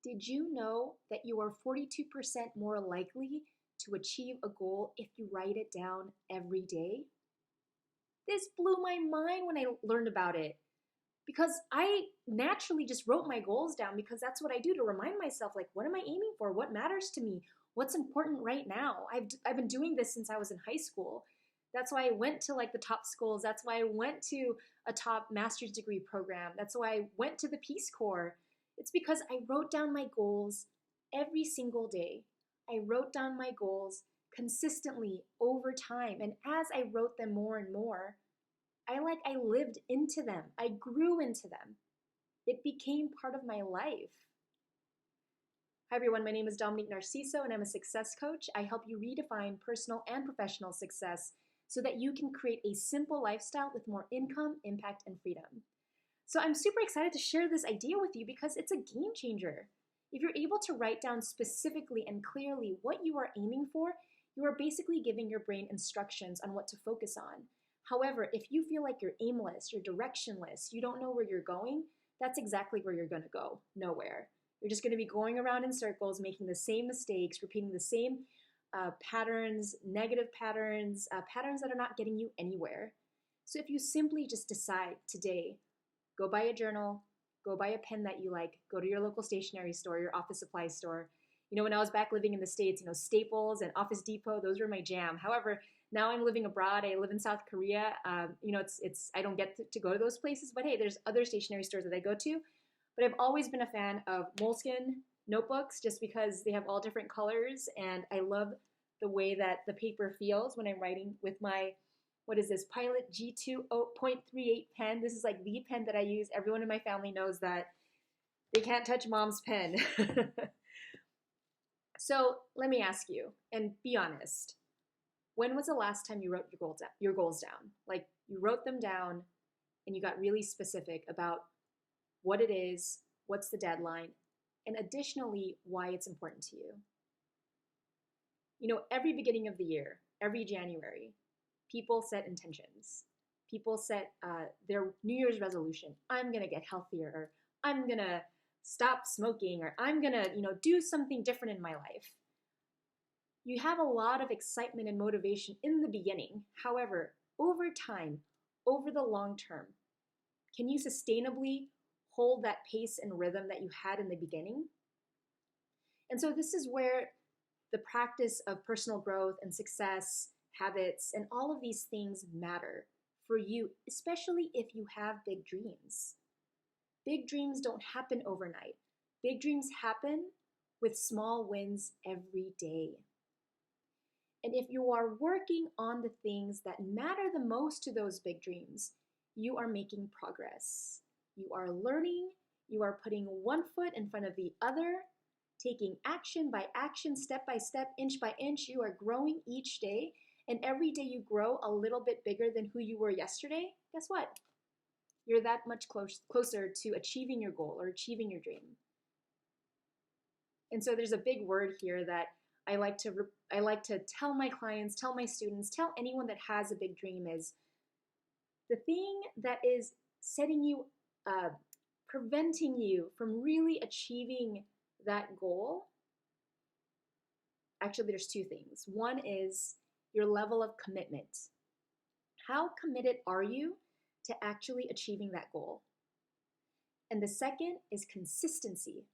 Did you know that you are 42% more likely to achieve a goal if you write it down every day? This blew my mind when I learned about it because I naturally just wrote my goals down because that's what I do to remind myself, like, what am I aiming for? What matters to me? What's important right now? I've been doing this since I was in high school. That's why I went to like the top schools. That's why I went to a top master's degree program. That's why I went to the Peace Corps. It's because I wrote down my goals every single day. I wrote down my goals consistently over time. And as I wrote them more and more, I lived into them. I grew into them. It became part of my life. Hi everyone, my name is Dominique Narciso and I'm a success coach. I help you redefine personal and professional success so that you can create a simple lifestyle with more income, impact, and freedom. So I'm super excited to share this idea with you because it's a game changer. If you're able to write down specifically and clearly what you are aiming for, you are basically giving your brain instructions on what to focus on. However, if you feel like you're aimless, you're directionless, you don't know where you're going, that's exactly where you're going to go, nowhere. You're just going to be going around in circles, making the same mistakes, repeating the same patterns, negative patterns, patterns that are not getting you anywhere. So if you simply just decide today, go buy a journal, go buy a pen that you like, go to your local stationery store, your office supply store. You know, when I was back living in the States, Staples and Office Depot, those were my jam. However, now I'm living abroad. I live in South Korea. It's I don't get to go to those places, but hey, there's other stationery stores that I go to. But I've always been a fan of Moleskine notebooks just because they have all different colors, and I love the way that the paper feels when I'm writing with my, what is this, Pilot G2.38 pen. This is like the pen that I use. Everyone in my family knows that they can't touch mom's pen. So let me ask you, and be honest, when was the last time you wrote your goals down? Like you wrote them down and you got really specific about what it is, what's the deadline, and additionally, why it's important to you. Every beginning of the year, every January, people set intentions. People set their New Year's resolution. I'm gonna get healthier, or I'm gonna stop smoking, or I'm gonna, do something different in my life. You have a lot of excitement and motivation in the beginning. However, over time, over the long term, can you sustainably hold that pace and rhythm that you had in the beginning? And so this is where the practice of personal growth and success, habits, and all of these things matter for you, especially if you have big dreams. Big dreams don't happen overnight. Big dreams happen with small wins every day. And if you are working on the things that matter the most to those big dreams, you are making progress. You are learning, you are putting one foot in front of the other, taking action by action, step by step, inch by inch. You are growing each day, and every day you grow a little bit bigger than who you were yesterday. Guess what? You're that much closer to achieving your goal or achieving your dream. And so there's a big word here that I like to tell my clients, tell my students, tell anyone that has a big dream is the thing that is setting you, preventing you from really achieving that goal. Actually, there's two things. One is your level of commitment. How committed are you to actually achieving that goal? And the second is consistency.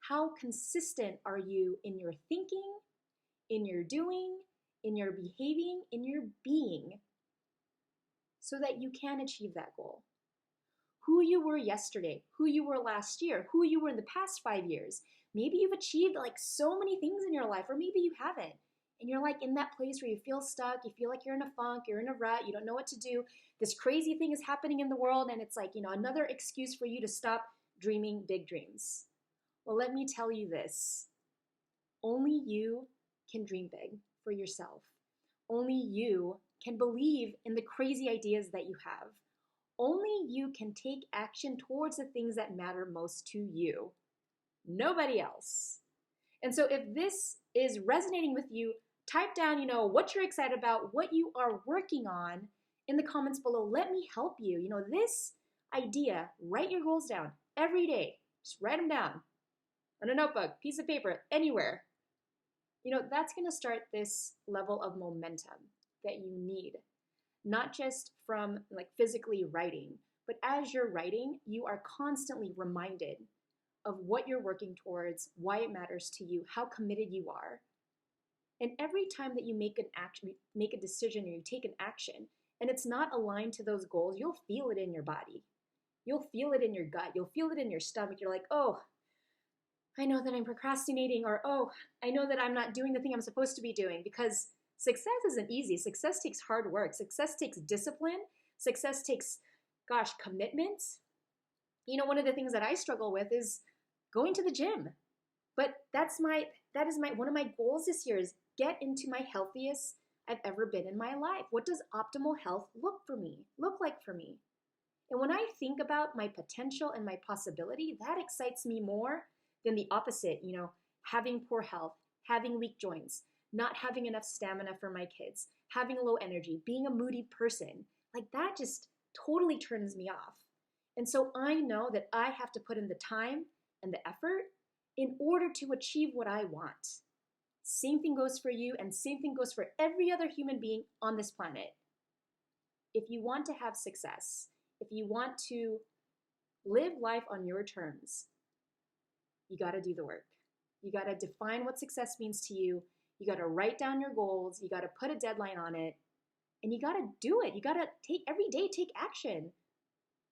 How consistent are you in your thinking, in your doing, in your behaving, in your being, so that you can achieve that goal? Who you were yesterday, who you were last year, who you were in the past 5 years. Maybe you've achieved like so many things in your life, or maybe you haven't. And you're like in that place where you feel stuck, you feel like you're in a funk, you're in a rut, you don't know what to do. This crazy thing is happening in the world, and it's like, another excuse for you to stop dreaming big dreams. Well, let me tell you this. Only you can dream big for yourself. Only you can believe in the crazy ideas that you have. Only you can take action towards the things that matter most to you. Nobody else. And so if this is resonating with you, type down, what you're excited about, what you are working on in the comments below. Let me help you. This idea, write your goals down every day. Just write them down. on a notebook, piece of paper, anywhere. That's going to start this level of momentum that you need, not just from like physically writing, but as you're writing, you are constantly reminded of what you're working towards, why it matters to you, how committed you are. And every time that you make a decision, or you take an action, and it's not aligned to those goals, you'll feel it in your body. You'll feel it in your gut. You'll feel it in your stomach. You're like, oh, I know that I'm procrastinating, or oh, I know that I'm not doing the thing I'm supposed to be doing, because success isn't easy. Success takes hard work. Success takes discipline. Success takes, commitment. One of the things that I struggle with is going to the gym. But that is one of my goals this year, is get into my healthiest I've ever been in my life. What does optimal health look like for me? And when I think about my potential and my possibility, that excites me more than the opposite, having poor health, having weak joints, not having enough stamina for my kids, having low energy, being a moody person. Like that just totally turns me off. And so I know that I have to put in the time and the effort in order to achieve what I want. Same thing goes for you, and same thing goes for every other human being on this planet. If you want to have success, if you want to live life on your terms, you got to do the work. You got to define what success means to you. You got to write down your goals. You got to put a deadline on it. And you got to do it. You got to take action.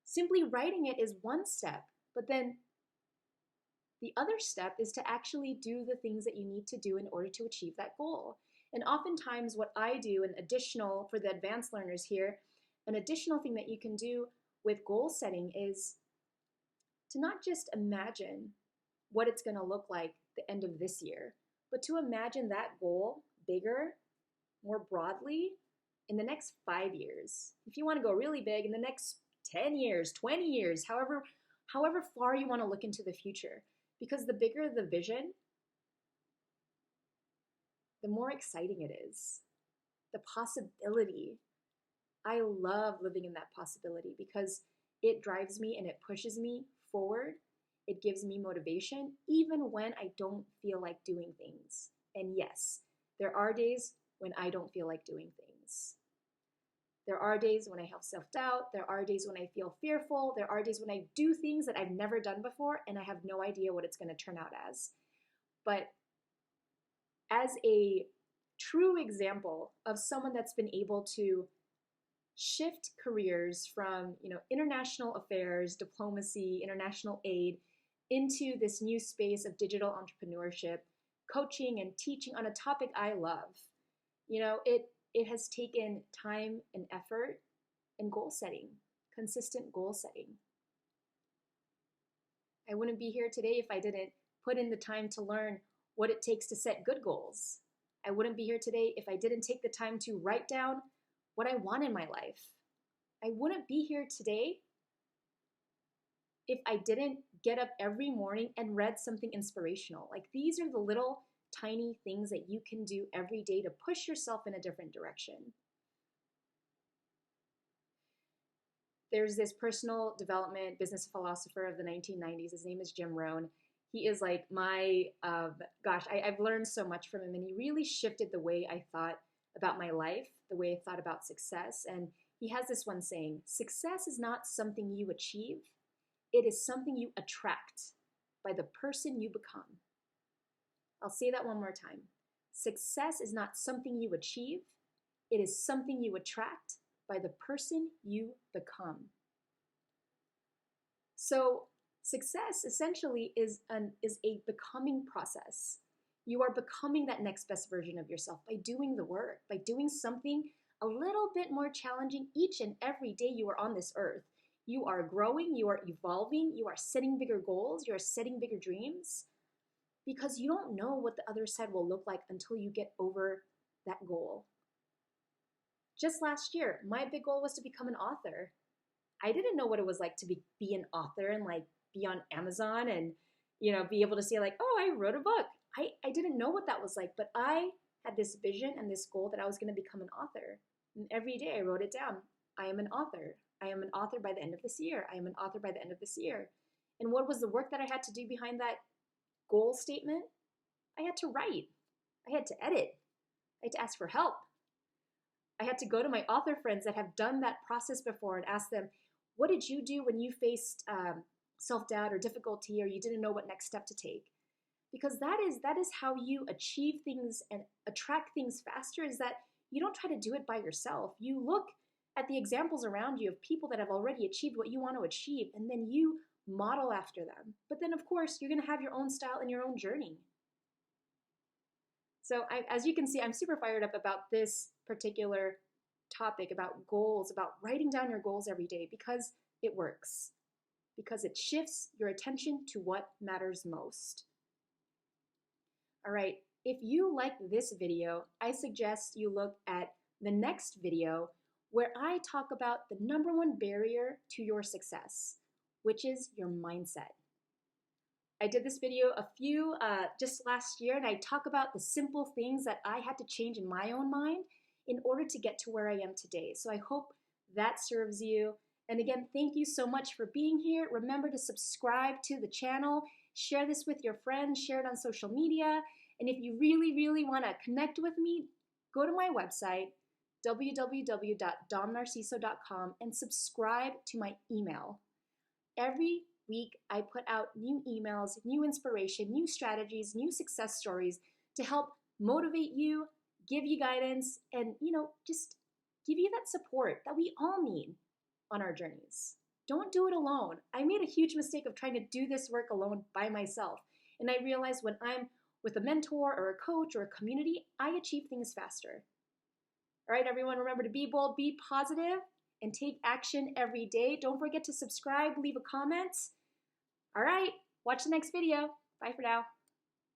Simply writing it is one step, but then the other step is to actually do the things that you need to do in order to achieve that goal. And oftentimes what I do, an additional, for the advanced learners here, an additional thing that you can do with goal setting is to not just imagine what it's going to look like the end of this year, but to imagine that goal bigger, more broadly, in the next 5 years. If you want to go really big, in the next 10 years, 20 years, however far you want to look into the future. Because the bigger the vision, the more exciting it is. The possibility. I love living in that possibility because it drives me and it pushes me forward. It gives me motivation even when I don't feel like doing things. And yes, there are days when I don't feel like doing things. There are days when I have self-doubt. There are days when I feel fearful. There are days when I do things that I've never done before and I have no idea what it's going to turn out as. But as a true example of someone that's been able to shift careers from, international affairs, diplomacy, international aid, into this new space of digital entrepreneurship, coaching and teaching on a topic I love, it has taken time and effort and goal setting, consistent goal setting. I wouldn't be here today if I didn't put in the time to learn what it takes to set good goals. I wouldn't be here today if I didn't take the time to write down what I want in my life. I wouldn't be here today if I didn't get up every morning and read something inspirational. Like these are the little tiny things that you can do every day to push yourself in a different direction. There's this personal development business philosopher of the 1990s. His name is Jim Rohn. He is like my, I've learned so much from him, and he really shifted the way I thought about my life, the way I thought about success. And he has this one saying, success is not something you achieve, it is something you attract by the person you become. I'll say that one more time. Success is not something you achieve, it is something you attract by the person you become. So success essentially is a becoming process. You are becoming that next best version of yourself by doing the work, by doing something a little bit more challenging each and every day you are on this earth. You are growing, you are evolving, you are setting bigger goals, you are setting bigger dreams, because you don't know what the other side will look like until you get over that goal. Just last year, my big goal was to become an author. I didn't know what it was like to be an author and like be on Amazon and, be able to say like, oh, I wrote a book. I didn't know what that was like, but I had this vision and this goal that I was going to become an author. And every day I wrote it down. I am an author. I am an author by the end of this year. I am an author by the end of this year. And what was the work that I had to do behind that goal statement, I had to write, I had to edit, I had to ask for help. I had to go to my author friends that have done that process before and ask them, what did you do when you faced self-doubt or difficulty, or you didn't know what next step to take? Because that is how you achieve things and attract things faster, is that you don't try to do it by yourself. You look at the examples around you of people that have already achieved what you want to achieve, and then you model after them. But then, of course, you're going to have your own style and your own journey. So as you can see, I'm super fired up about this particular topic, about goals, about writing down your goals every day, because it works, because it shifts your attention to what matters most. All right, if you like this video, I suggest you look at the next video where I talk about the #1 barrier to your success, which is your mindset. I did this video just last year, and I talk about the simple things that I had to change in my own mind in order to get to where I am today. So I hope that serves you. And again, thank you so much for being here. Remember to subscribe to the channel, share this with your friends, share it on social media. And if you really, really want to connect with me, go to my website, www.domnarciso.com, and subscribe to my email. Every week, I put out new emails, new inspiration, new strategies, new success stories to help motivate you, give you guidance, and just give you that support that we all need on our journeys. Don't do it alone. I made a huge mistake of trying to do this work alone by myself. And I realized when I'm with a mentor or a coach or a community, I achieve things faster. All right, everyone, remember to be bold, be positive, and take action every day. Don't forget to subscribe, leave a comment. All right, watch the next video. Bye for now.